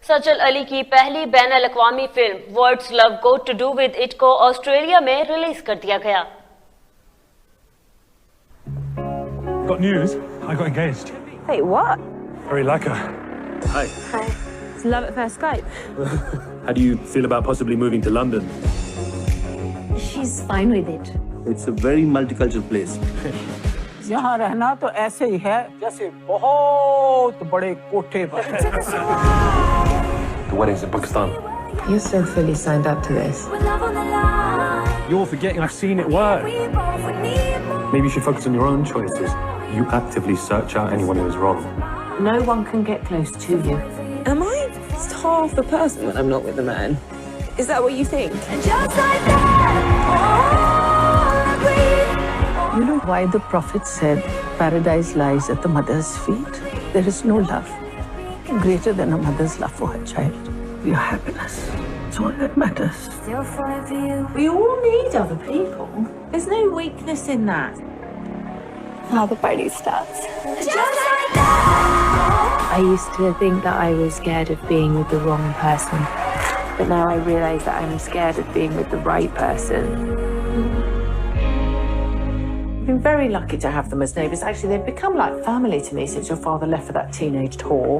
سچل علی کی پہلی بین الاقوامی فلم Words Love Got to Do with It کو آسٹریلیا میں ریلیز کر دیا گیا. Got news? I got engaged. Wait, what? Very like her. Hi. Hi. It's love at first sight. How do you feel about possibly moving to London? She's fine with it. It's a very multicultural place. यहाँ रहना तो ऐसे ही है जैसे बहुत बड़े कोठे पर. The wedding's in Pakistan. You're so fully signed up to this. You're forgetting I've seen it work. Maybe you should focus on your own choices. You actively search out anyone who is wrong. No one can get close to you. Am I half the person when I'm not with a man? Is that what you think? You know why the prophet said paradise lies at the mother's feet? There is no love greater than a mother's love for her child. Your happiness. It's all that matters. We all need other people. There's no weakness in that. Now the party starts. I used to think that I was scared of being with the wrong person. But now I realize that I'm scared of being with the right person. I've been very lucky to have them as neighbours. Actually, they've become like family to me since your father left for that teenage whore.